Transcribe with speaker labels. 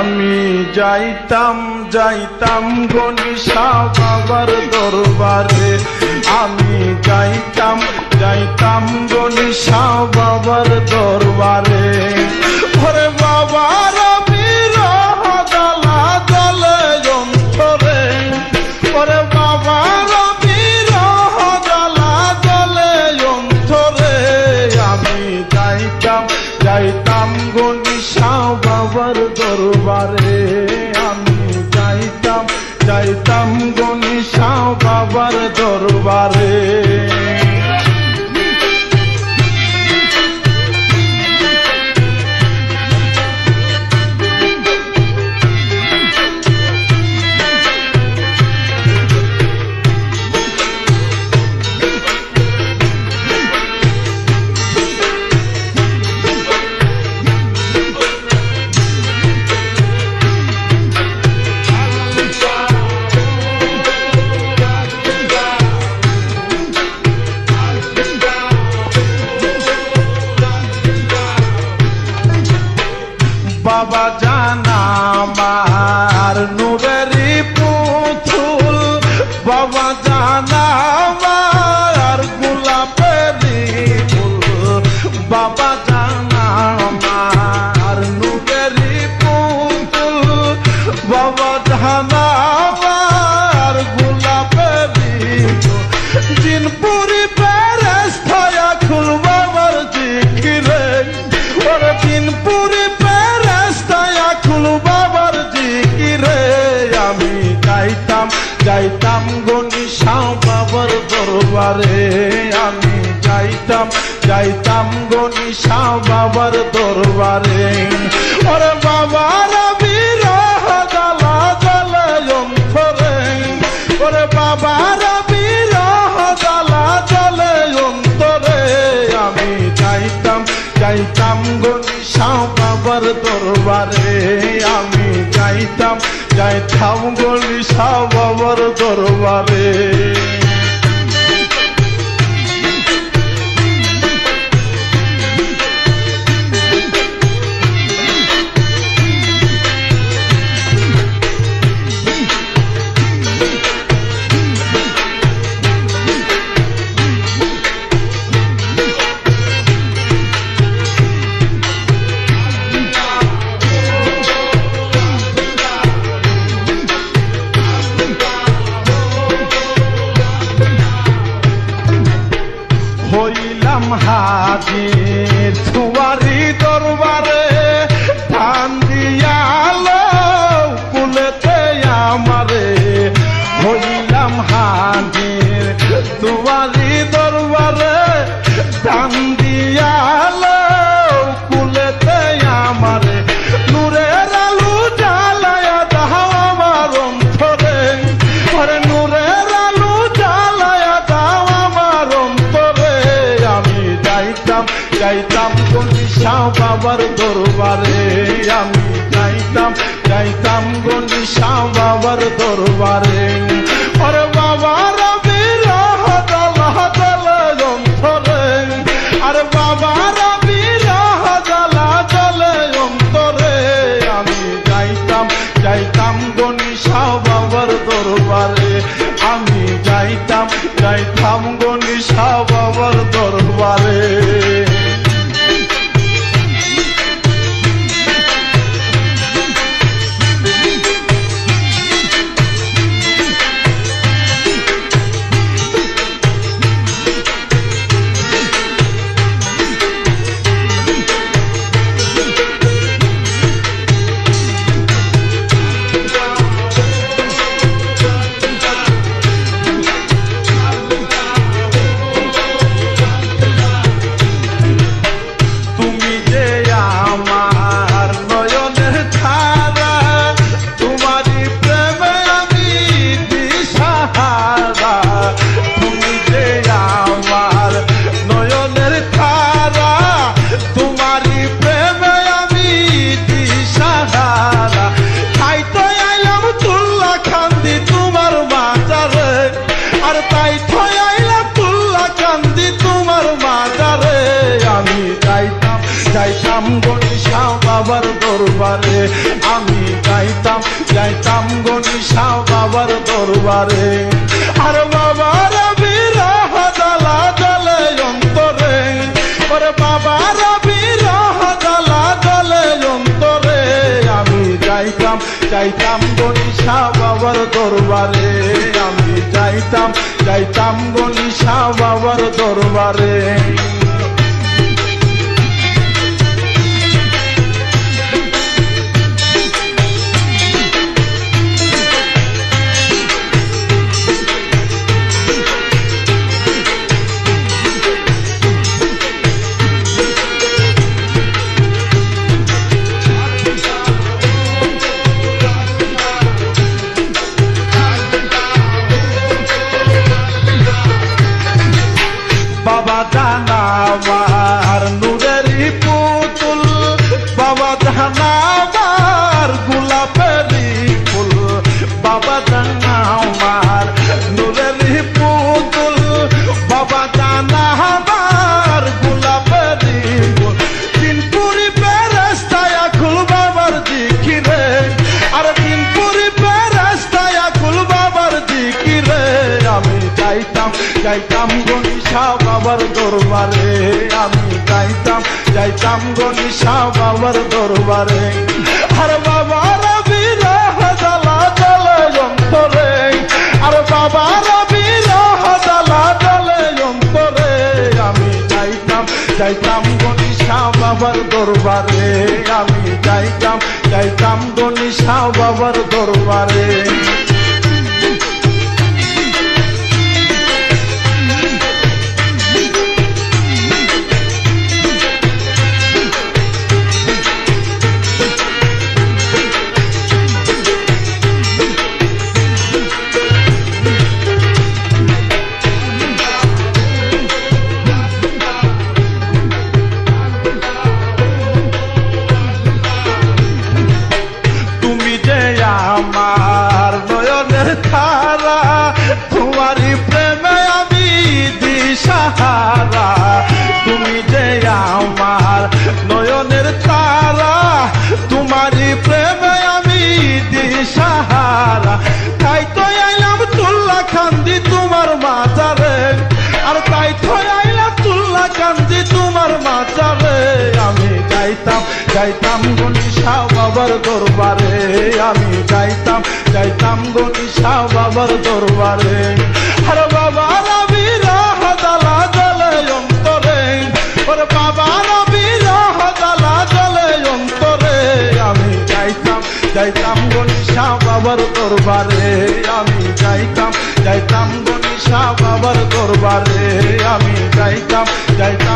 Speaker 1: আমি যাইতাম যাইতাম গণিশা বাবার দরবারে, আমি যাইতাম যাইতাম গণিশা বাবার দরবারে। ওরে বাবার বিরহ জ্বালা জ্বলে অন্তরে, ওরে বাবার বিরহ জ্বালা জ্বলে অন্তরে। আমি যাইতাম যাইতাম গণিশা বাবার দরবারে, আমি যাইতাম যাইতাম গণিশা বাবার দরবারে। বাবা জানা আমার নূরেরই পুতুল, বাবা জানা আমার গোলাপেরই ফুল, বাবা জানা আমার নূরেরই পুতুল, বাবা জানা আমার গোলাপেরই ফুল। জিনপুরি পেরেস্তায়া খুল বাবার জিকিরে, ওরে জিনপুরি বাবার জিকিরে। আমি যাইতাম যাইতাম গণিশা বাবার দরবারে, আমি যাইতাম যাইতাম গণিশা বাবার দরবারে। ওরে বাবার বিরহ জ্বালা জ্বলে অন্তরে, ওরে বাবার বিরহ জ্বালা জ্বলে অন্তরে। আমি যাইতাম যাইতাম গণিশা বাবার দরবারে, আমি যাইতাম যাইতাম গণিশা বাবার দরবারে। হইলাম হাজির তোমারি দরবারে, ধান দিয়ালো কুলেতে আমারে। হইলাম হাজির তোমারি দরবারে, ধান দিয়ালো কুলেতে আমারে। নূরের আলো জ্বালায়া দাও আমার অন্তরে, ওরে নূরের আলো জ্বালায়া দাও আমার অন্তরে। আমি যাইতাম যাইতাম গণিশা বাবার দরবারে, আমি যাইতাম যাইতাম গণিশা বাবার দরবারে। ওরে বাবার বিরহ জ্বালা জ্বলে অন্তরে, আরে বাবার বিরহ জ্বালা জ্বলে অন্তরে। আমি যাইতাম যাইতাম গণিশা বাবার দরবারে, আমি যাইতাম যাইতাম গণিশা বাবার দরবারে। দরবারে আমি যাইতাম যাইতাম গনিশা বাবার দরবারে আর বাবার বিরহ জ্বালা জ্বলে অন্তরে ওরে বাবার বিরহ জ্বালা জ্বলে অন্তরে আমি যাইতাম যাইতাম গনিশা বাবার দরবারে আমি যাইতাম যাইতাম গনিশা বাবার দরবারে বাবা জানা আমার নূরেরই পুতুল বাবা জানা আমার গোলাপেরই ফুল বাবা জানা আমার নূরেরই পুতুল বাবা জানা আমার গোলাপেরই ফুল দিনপুরি বেরেস্তায় খুল বাবার জিকিরে আর দিনপুরি বেরেস্তায় খুল বাবার জিকিরে আমি যাইতাম যাইতাম গনিশা বাবার দরবারে আমি যাইতাম যাইতাম গনিশা বাবার দরবারে আর বাবার বিরহ জ্বালা জ্বলে অন্তরে আর বাবার বিরহ জ্বালা জ্বলে অন্তরে আমি যাইতাম যাইতাম গনিশা বাবার দরবারে আমি যাইতাম যাইতাম গনিশা বাবার দরবারে আমার নয়নের তারা তোমারই প্রেমে আমি দিশাহারা তুমি যে আমার নয়নের তারা তোমারই প্রেমে আমি দিশাহারা তাই তো আইলাম তুল্লা কান্দি তোমার মাজারে আর তাই তো আইলাম তুল্লা কান্দি তোমার মাজারে আমি যাইতাম যাইতাম গনিশা বাবার দরবারে আমি যাইতাম যাইতাম গনিশা বাবার দরবারে আর বাবার বিরহ জ্বালা জ্বলে অন্তরে ওরে বাবার বিরহ জ্বালা জ্বলে অন্তরে আমি যাইতাম যাইতাম গনিশা বাবার দরবারে আমি যাইতাম যাইতাম গনিশা বাবার দরবারে আমি যাইতাম যাইতাম